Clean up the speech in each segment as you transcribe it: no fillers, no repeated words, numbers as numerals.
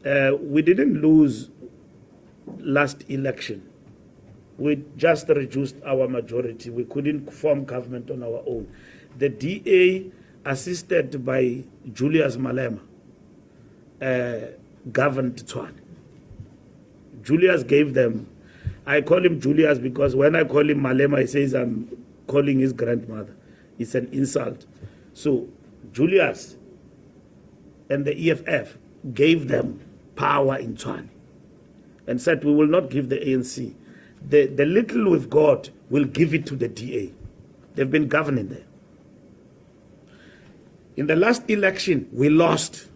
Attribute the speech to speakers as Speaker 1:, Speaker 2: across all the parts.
Speaker 1: We didn't lose last election. We just reduced our majority. We couldn't form government on our own. The DA, assisted by Julius Malema, governed Tshwane. Julius gave them, I call him Julius because when I call him Malema, he says I'm calling his grandmother. It's an insult. So Julius and the EFF gave them power in Tshwane and said, we will not give the ANC. The little we've got, we'll give it to the DA. They've been governing there. In the last election, we lost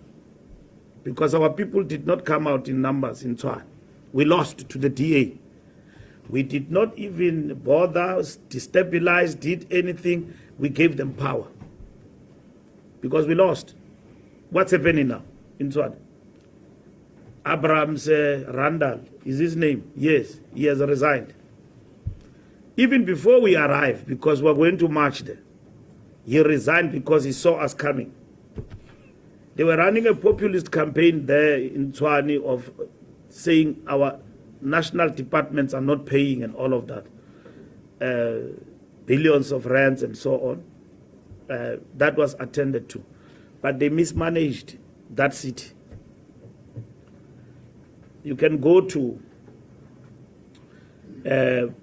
Speaker 1: because our people did not come out in numbers in Tshwane. We lost to the DA. We did not even bother, destabilize, did anything. We gave them power because we lost. What's happening now in Tshwane? Abrahams Randall is his name. Yes, he has resigned. Even before we arrived, because we're going to march there, he resigned because he saw us coming. They were running a populist campaign there in Tshwane of saying our national departments are not paying and all of that. Billions of rands and so on. That was attended to. But they mismanaged that city. You can go to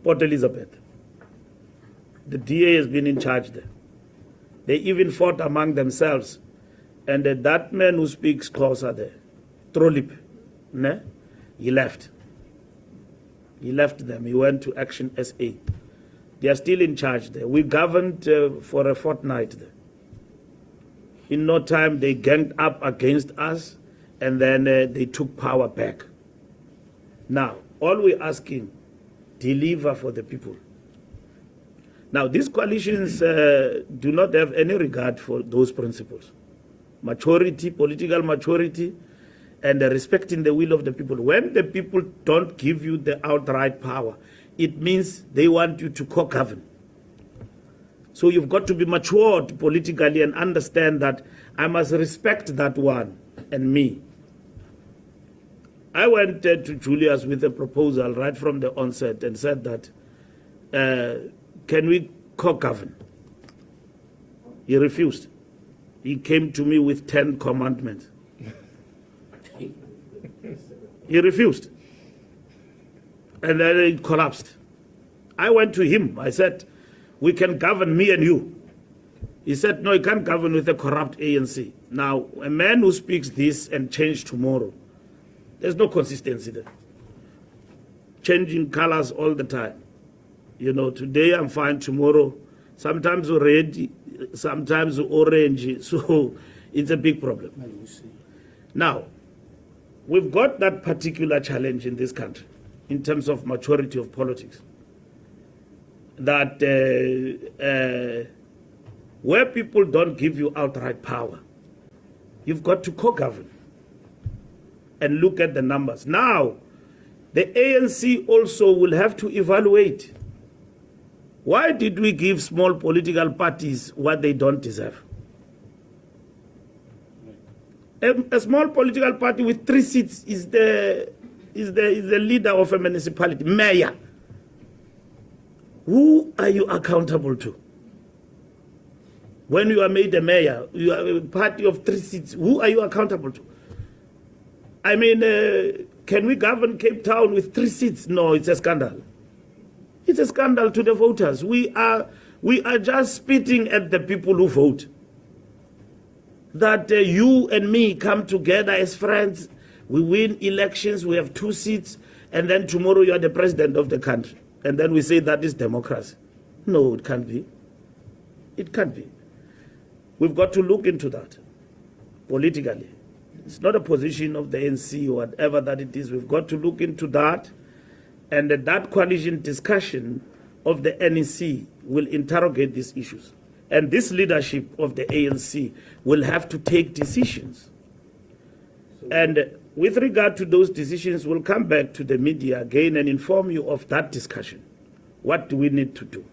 Speaker 1: Port Elizabeth. The DA has been in charge there. They even fought among themselves. And that man who speaks Xhosa there, Trolip, ne? He left. He left them. He went to Action SA. They are still in charge there. We governed for a fortnight there. In no time, they ganged up against us, and then they took power back. Now, all we're asking, deliver for the people. Now, these coalitions do not have any regard for those principles. Maturity, political maturity, and respecting the will of the people. When the people don't give you the outright power, it means they want you to co-govern. So you've got to be matured politically and understand that I must respect that one and me. I went to Julius with a proposal right from the onset and said that, can we co-govern? He refused. He came to me with 10 commandments. He refused. And then it collapsed. I went to him. I said, we can govern, me and you. He said, no, you can't govern with a corrupt ANC. Now, a man who speaks this and change tomorrow, there's no consistency there. Changing colors all the time. You know, today I'm fine, tomorrow, sometimes red, sometimes orange. So it's a big problem. Now, we've got that particular challenge in this country in terms of maturity of politics. That where people don't give you outright power, you've got to co-govern and look at the numbers. Now, the ANC also will have to evaluate. Why did we give small political parties what they don't deserve? A small political party with 3 seats is the leader of a municipality, mayor. Who are you accountable to? When you are made a mayor, you are a party of 3 seats. Who are you accountable to? I mean, can we govern Cape Town with 3 seats? No, it's a scandal. It's a scandal to the voters. We are just spitting at the people who vote. That you and me come together as friends, we win elections, we have 2 seats, and then tomorrow you are the president of the country. And then we say that is democracy. No, it can't be. It can't be. We've got to look into that politically. It's not a position of the ANC or whatever that it is. We've got to look into that. And that coalition discussion of the NEC will interrogate these issues. And this leadership of the ANC will have to take decisions. And with regard to those decisions, we'll come back to the media again and inform you of that discussion. What do we need to do?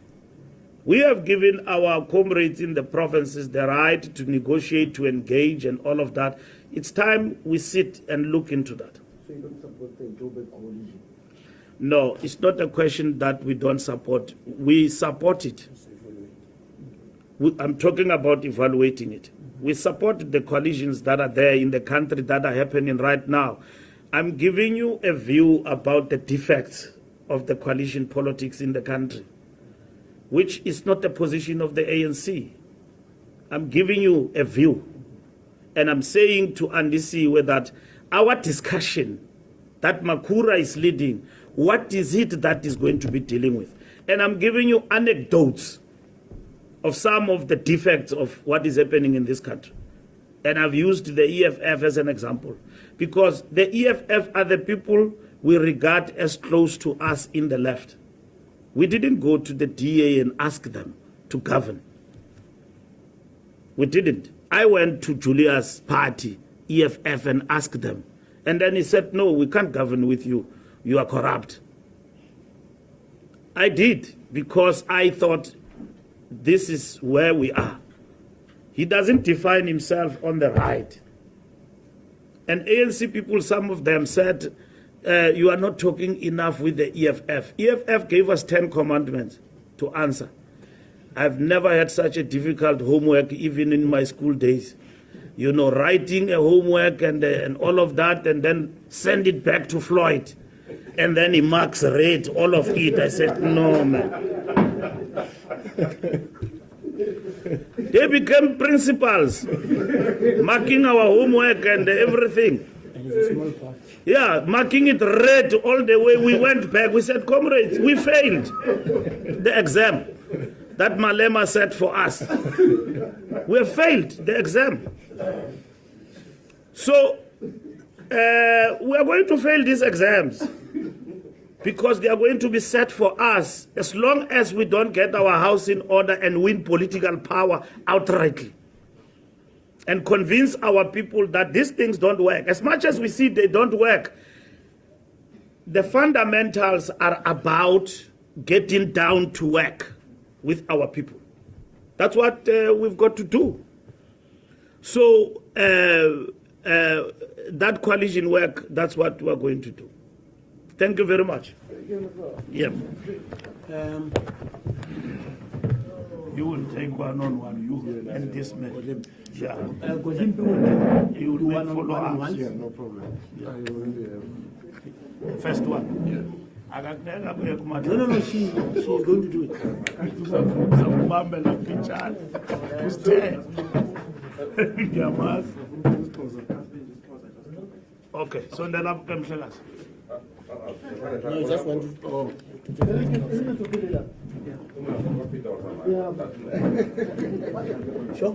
Speaker 1: We have given our comrades in the provinces the right to negotiate, to engage, and all of that. It's time we sit and look into that.
Speaker 2: So you don't support the Joburg coalition?
Speaker 1: No, it's not a question that we don't support. We support it. I'm talking about evaluating it. We support the coalitions that are there in the country that are happening right now. I'm giving you a view about the defects of the coalition politics in the country, which is not the position of the ANC. I'm giving you a view. And I'm saying to Andisiwe that our discussion that Makura is leading, what is it that is going to be dealing with? And I'm giving you anecdotes of some of the defects of what is happening in this country. And I've used the EFF as an example, because the EFF are the people we regard as close to us in the left. We didn't go to the DA and ask them to govern. We didn't. I went to Julia's party, EFF, and asked them. And then he said, no, we can't govern with you. You are corrupt. I did, because I thought this is where we are. He doesn't define himself on the right. And ANC people, some of them said, you are not talking enough with the EFF. EFF gave us 10 commandments to answer. I've never had such a difficult homework, even in my school days. You know, writing a homework and all of that, and then send it back to Floyd. And then he marks red, all of it. I said, no, man. They became principals, marking our homework and everything. Yeah, marking it red all the way. We went back. We said, comrades, we failed the exam that Malema set for us. We have failed the exam. So we are going to fail these exams because they are going to be set for us as long as we don't get our house in order and win political power outrightly and convince our people that these things don't work. As much as we see they don't work, the fundamentals are about getting down to work with our people. That's what we've got to do. So that coalition work, that's what we're going to do. Thank you very much. Yeah. You will take one on one, you and this man. Yeah. You will make follow-ups.
Speaker 2: Yeah, no problem.
Speaker 1: Yeah. First one.
Speaker 2: Yeah.
Speaker 1: No,
Speaker 2: she's going to do
Speaker 1: it. Okay, so then I'm going to
Speaker 2: No, just want to. Oh. Yeah. Sure.